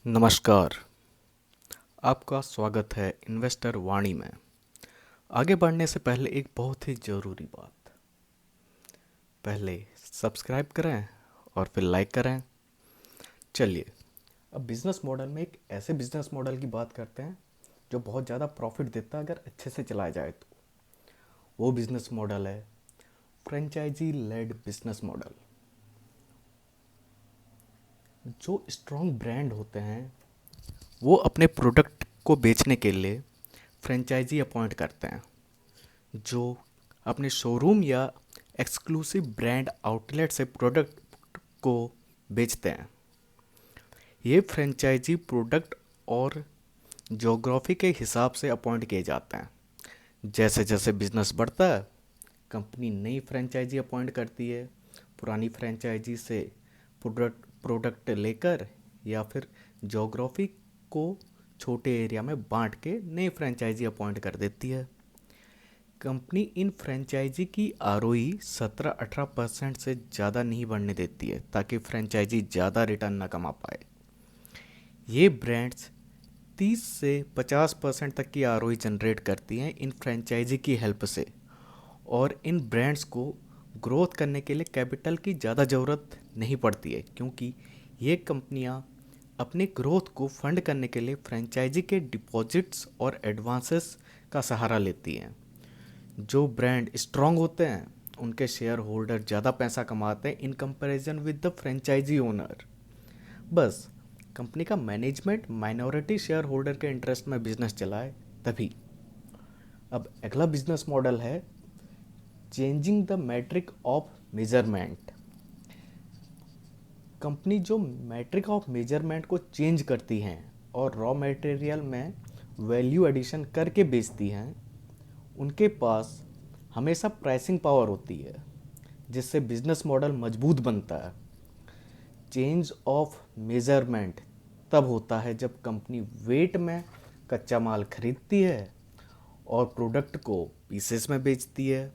नमस्कार। आपका स्वागत है इन्वेस्टर वाणी में। आगे बढ़ने से पहले एक बहुत ही ज़रूरी बात। पहले सब्सक्राइब करें और फिर लाइक करें। चलिए, अब बिजनेस मॉडल में एक ऐसे बिजनेस मॉडल की बात करते हैं जो बहुत ज़्यादा प्रॉफिट देता है अगर अच्छे से चलाया जाए तो। वो बिजनेस मॉडल है फ्रेंचाइजी लेड बिजनेस मॉडल। जो स्ट्रॉन्ग ब्रांड होते हैं वो अपने प्रोडक्ट को बेचने के लिए फ्रेंचाइजी अपॉइंट करते हैं, जो अपने शोरूम या एक्सक्लूसिव ब्रांड आउटलेट से प्रोडक्ट को बेचते हैं। ये फ्रेंचाइजी प्रोडक्ट और ज्योग्राफी के हिसाब से अपॉइंट किए जाते हैं। जैसे जैसे बिजनेस बढ़ता है, कंपनी नई फ्रेंचाइजी अपॉइंट करती है, पुरानी फ्रेंचाइजी से प्रोडक्ट प्रोडक्ट लेकर या फिर ज्योग्राफी को छोटे एरिया में बांट के नई फ्रेंचाइजी अपॉइंट कर देती है। कंपनी इन फ्रेंचाइजी की आरओई 17-18% से ज़्यादा नहीं बढ़ने देती है ताकि फ्रेंचाइजी ज़्यादा रिटर्न ना कमा पाए। ये ब्रांड्स 30 से 50% तक की आरओई जनरेट करती हैं इन फ्रेंचाइजी की हेल्प से, और इन ब्रांड्स को ग्रोथ करने के लिए कैपिटल की ज़्यादा ज़रूरत नहीं पड़ती है, क्योंकि ये कंपनियां अपने ग्रोथ को फंड करने के लिए फ्रेंचाइजी के डिपॉजिट्स और एडवांसेस का सहारा लेती हैं। जो ब्रांड स्ट्रांग होते हैं उनके शेयर होल्डर ज़्यादा पैसा कमाते हैं in comparison with the franchisee owner. बस कंपनी का मैनेजमेंट माइनॉरिटी शेयर होल्डर के इंटरेस्ट में बिजनेस चलाए तभी। अब अगला बिजनेस मॉडल है changing the metric of measurement. Company जो मैट्रिक ऑफ मेजरमेंट को चेंज करती हैं और रॉ मटेरियल में वैल्यू एडिशन करके बेचती हैं, उनके पास हमेशा प्राइसिंग पावर होती है, जिससे बिजनेस मॉडल मजबूत बनता है। चेंज ऑफ मेजरमेंट तब होता है जब कंपनी वेट में कच्चा माल खरीदती है और प्रोडक्ट को पीसेस में बेचती है।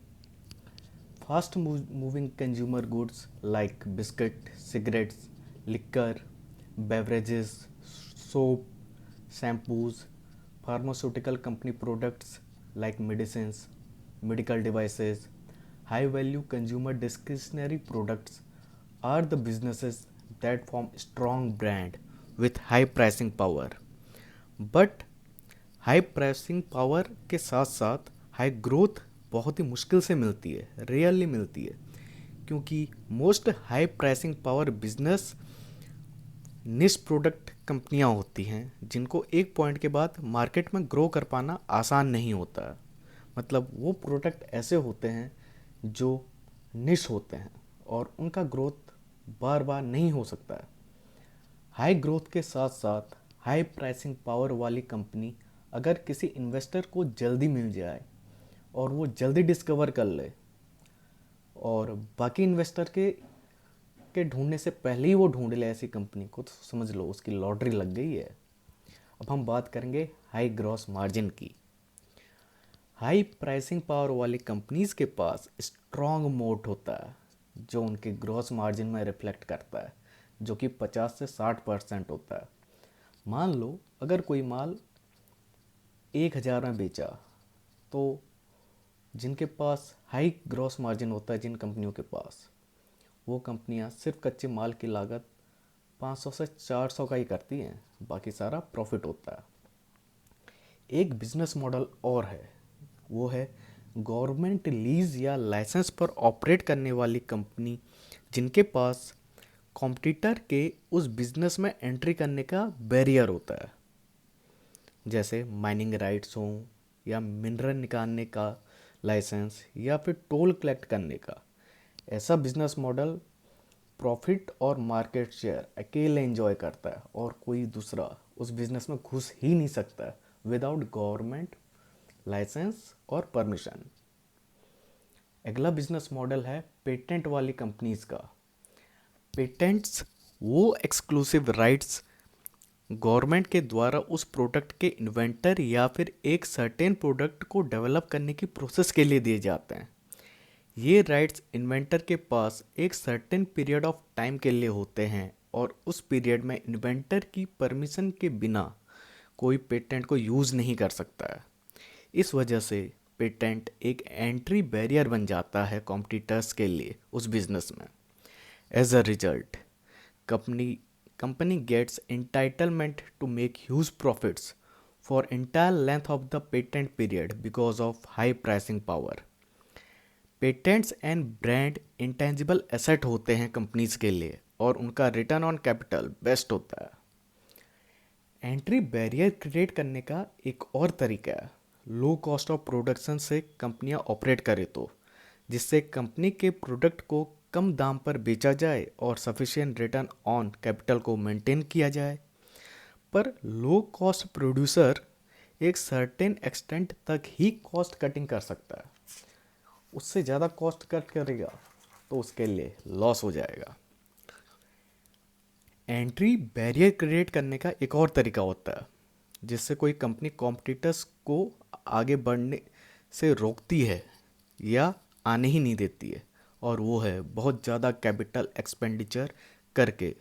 Fast moving consumer goods like biscuit, cigarettes, liquor, beverages, soap, shampoos, pharmaceutical company products like medicines, medical devices, high value consumer discretionary products are the businesses that form strong brand with high pricing power. But high pricing power के साथ साथ high growth बहुत ही मुश्किल से मिलती है, rarely मिलती है, क्योंकि most high pricing power business निश प्रोडक्ट कंपनियां होती हैं जिनको एक पॉइंट के बाद मार्केट में ग्रो कर पाना आसान नहीं होता है। मतलब वो प्रोडक्ट ऐसे होते हैं जो निश होते हैं और उनका ग्रोथ बार बार नहीं हो सकता है। हाई ग्रोथ के साथ साथ हाई प्राइसिंग पावर वाली कंपनी अगर किसी इन्वेस्टर को जल्दी मिल जाए और वो जल्दी डिस्कवर कर ले और बाकी इन्वेस्टर के ढूंढने से पहले ही वो ढूंढ ले ऐसी कंपनी को, तो समझ लो उसकी लॉटरी लग गई है। अब हम बात करेंगे हाई ग्रॉस मार्जिन की। हाई प्राइसिंग पावर वाली कंपनीज के पास स्ट्रॉन्ग मोट होता है जो उनके ग्रॉस मार्जिन में रिफ्लेक्ट करता है, जो कि 50 से 60% होता है। मान लो अगर कोई माल 1,000 में बेचा, तो जिनके पास हाई ग्रॉस मार्जिन होता है, जिन कंपनियों के पास, वो कंपनियां सिर्फ कच्चे माल की लागत 500 से 400 का ही करती हैं, बाकी सारा प्रॉफिट होता है। एक बिजनेस मॉडल और है, वो है गवर्नमेंट लीज या लाइसेंस पर ऑपरेट करने वाली कंपनी, जिनके पास कॉम्पिटिटर के उस बिजनेस में एंट्री करने का बैरियर होता है, जैसे माइनिंग राइट्स हों या मिनरल निकालने का लाइसेंस या फिर टोल कलेक्ट करने का। ऐसा बिजनेस मॉडल प्रॉफिट और मार्केट शेयर अकेले एंजॉय करता है और कोई दूसरा उस बिजनेस में घुस ही नहीं सकता विदाउट गवर्नमेंट लाइसेंस और परमिशन। अगला बिजनेस मॉडल है पेटेंट वाली कंपनीज का। पेटेंट्स वो एक्सक्लूसिव राइट्स गवर्नमेंट के द्वारा उस प्रोडक्ट के इन्वेंटर या फिर एक सर्टेन प्रोडक्ट को डेवलप करने की प्रोसेस के लिए दिए जाते हैं। ये राइट्स इन्वेंटर के पास एक सर्टेन पीरियड ऑफ टाइम के लिए होते हैं और उस पीरियड में इन्वेंटर की परमिशन के बिना कोई पेटेंट को यूज़ नहीं कर सकता है। इस वजह से पेटेंट एक एंट्री बैरियर बन जाता है कॉम्पिटिटर्स के लिए उस बिजनेस में। As a result company gets entitlement to make huge profits for entire length of the patent period because of high pricing power. Patents and brand intangible asset होते हैं companies के लिए और उनका रिटर्न ऑन कैपिटल बेस्ट होता है। Entry barrier create करने का एक और तरीका है लो कॉस्ट ऑफ प्रोडक्शन से कंपनियां ऑपरेट करें तो, जिससे कंपनी के प्रोडक्ट को कम दाम पर बेचा जाए और सफिशिएंट रिटर्न ऑन कैपिटल को मेंटेन किया जाए। पर लो कॉस्ट प्रोड्यूसर एक सर्टेन एक्सटेंट तक ही कॉस्ट कटिंग कर सकता है, उससे ज़्यादा कॉस्ट कट करेगा तो उसके लिए लॉस हो जाएगा। एंट्री बैरियर क्रिएट करने का एक और तरीका होता है जिससे कोई कंपनी कॉम्पिटिटर्स को आगे बढ़ने से रोकती है या आने ही नहीं देती है, और वो है बहुत ज़्यादा कैपिटल एक्सपेंडिचर करके,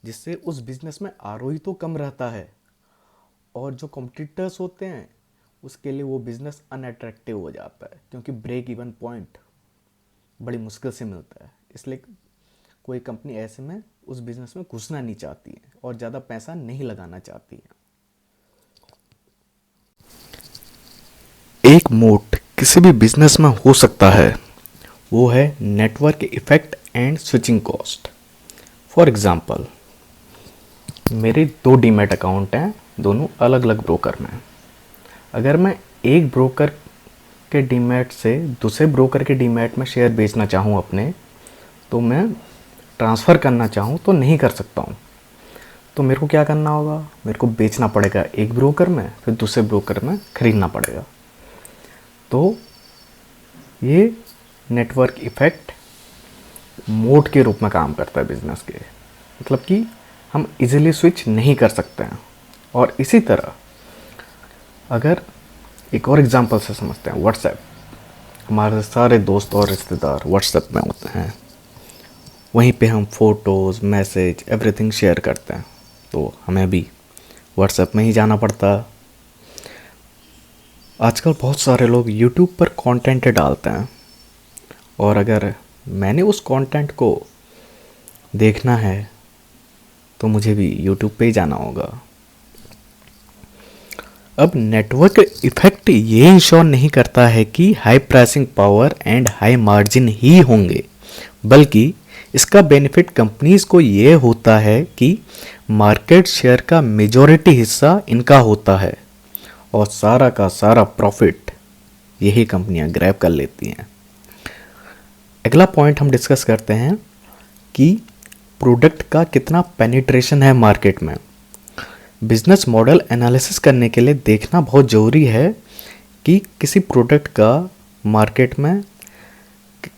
जिससे उस बिज़नेस में आरओई तो कम रहता है और जो कॉम्पिटिटर्स होते हैं उसके लिए वो बिज़नेस अनअट्रैक्टिव हो जाता है क्योंकि ब्रेक इवन पॉइंट बड़ी मुश्किल से मिलता है। इसलिए कोई कंपनी ऐसे में उस बिज़नेस में घुसना नहीं चाहती है और ज़्यादा पैसा नहीं लगाना चाहती है। एक मोट किसी भी बिजनेस में हो सकता है वो है network effect and switching cost. For example, मेरे 2 डीमैट अकाउंट हैं, दोनों अलग अलग ब्रोकर में। अगर मैं एक ब्रोकर के डीमैट से दूसरे ब्रोकर के डीमैट में शेयर बेचना चाहूँ अपने, तो मैं ट्रांसफ़र करना चाहूँ तो नहीं कर सकता हूँ। तो मेरे को क्या करना होगा, मेरे को बेचना पड़ेगा एक ब्रोकर में, फिर दूसरे ब्रोकर में ख़रीदना पड़ेगा। तो ये नेटवर्क इफ़ेक्ट मोड के रूप में काम करता है बिजनेस के, मतलब कि हम इजीली स्विच नहीं कर सकते हैं। और इसी तरह अगर एक और एग्जांपल से समझते हैं, व्हाट्सएप। हमारे सारे दोस्त और रिश्तेदार व्हाट्सएप में होते हैं, वहीं पे हम फ़ोटोज़, मैसेज, एवरीथिंग शेयर करते हैं। तो हमें भी व्हाट्सएप में ही जाना पड़ता है। आजकल बहुत सारे लोग यूट्यूब पर कंटेंट डालते हैं, और अगर मैंने उस कंटेंट को देखना है तो मुझे भी यूट्यूब पे ही जाना होगा। अब नेटवर्क इफ़ेक्ट ये इंश्योर नहीं करता है कि high pricing power and high margin ही होंगे, बल्कि इसका बेनिफिट कंपनीज को ये होता है कि मार्केट शेयर का मेजॉरिटी हिस्सा इनका होता है और सारा का सारा प्रॉफिट यही कंपनियां ग्रैब कर लेती हैं। अगला पॉइंट हम डिस्कस करते हैं कि प्रोडक्ट का कितना पेनिट्रेशन है मार्केट में। बिजनेस मॉडल एनालिसिस करने के लिए देखना बहुत ज़रूरी है कि किसी प्रोडक्ट का मार्केट में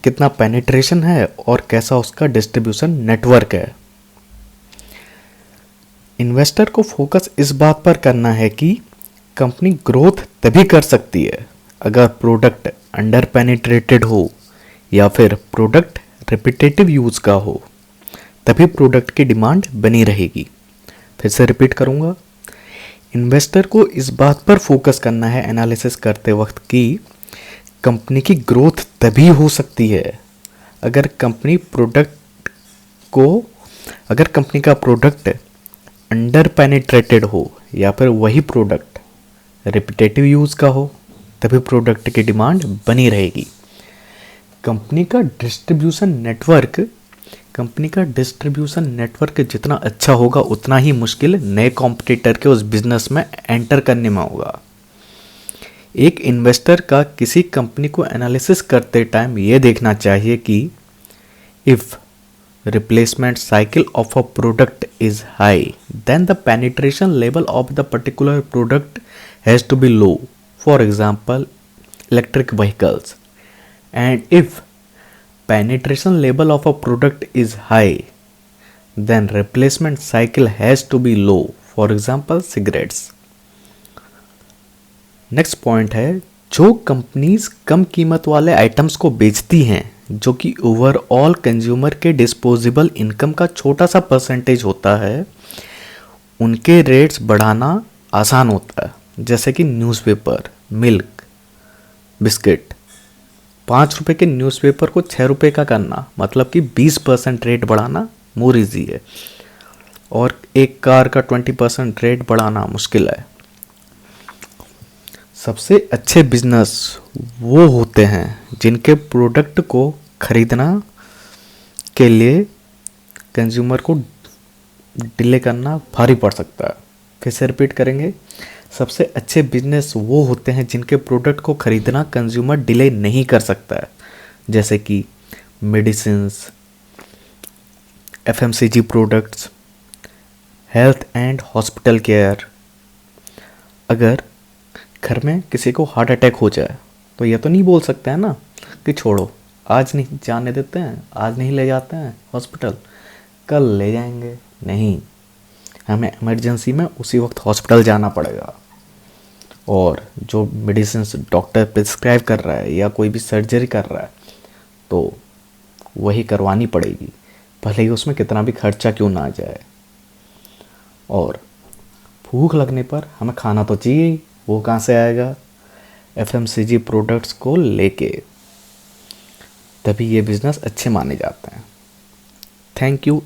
कितना पेनिट्रेशन है और कैसा उसका डिस्ट्रीब्यूशन नेटवर्क है। इन्वेस्टर को फोकस इस बात पर करना है कि कंपनी ग्रोथ तभी कर सकती है अगर प्रोडक्ट अंडर पेनिट्रेटेड हो या फिर प्रोडक्ट रिपीटेटिव यूज़ का हो, तभी प्रोडक्ट की डिमांड बनी रहेगी। फिर से रिपीट करूँगा, इन्वेस्टर को इस बात पर फोकस करना है एनालिसिस करते वक्त कि कंपनी की ग्रोथ तभी हो सकती है अगर कंपनी का प्रोडक्ट अंडर पेनिट्रेटेड हो या फिर वही प्रोडक्ट रिपीटेटिव यूज़ का हो, तभी प्रोडक्ट की डिमांड बनी रहेगी। कंपनी का डिस्ट्रीब्यूशन नेटवर्क जितना अच्छा होगा उतना ही मुश्किल नए कॉम्पिटिटर के उस बिजनेस में एंटर करने में होगा। एक इन्वेस्टर का किसी कंपनी को एनालिसिस करते टाइम ये देखना चाहिए कि if replacement cycle of a product is high, then the penetration level of the particular product has to be low. For example, electric vehicles. And if penetration level of a product is high, then replacement cycle has to be low. For example, cigarettes. Next point है, जो companies come कीमत वाले items को बेचती हैं जो कि overall consumer के डिस्पोजेबल इनकम का छोटा सा परसेंटेज होता है, उनके रेट्स बढ़ाना आसान होता है। जैसे कि न्यूज़पेपर, मिल्क, बिस्किट। 5 रुपए के न्यूज़पेपर को 6 रुपए का करना मतलब कि 20% रेट बढ़ाना मोर इजी है, और एक कार का 20% रेट बढ़ाना मुश्किल है। सबसे अच्छे बिजनेस वो होते हैं जिनके प्रोडक्ट को खरीदना के लिए कंज्यूमर को डिले करना भारी पड़ सकता है। फिर से रिपीट करेंगे, सबसे अच्छे बिजनेस वो होते हैं जिनके प्रोडक्ट को खरीदना कंज्यूमर डिले नहीं कर सकता है। जैसे कि medicines, FMCG products, health and hospital care. अगर घर में किसी को हार्ट अटैक हो जाए तो ये तो नहीं बोल सकते हैं ना कि छोड़ो, आज नहीं जाने देते हैं, आज नहीं ले जाते हैं हॉस्पिटल, कल ले जाएंगे। नहीं, हमें इमरजेंसी में उसी वक्त हॉस्पिटल जाना पड़ेगा, और जो मेडिसिन डॉक्टर प्रिस्क्राइब कर रहा है या कोई भी सर्जरी कर रहा है तो वही करवानी पड़ेगी, भले ही उसमें कितना भी खर्चा क्यों ना आ जाए। और भूख लगने पर हमें खाना तो चाहिए, वो कहाँ से आएगा? एफएमसीजी प्रोडक्ट्स को लेके। तभी ये बिज़नेस अच्छे माने जाते हैं। Thank you.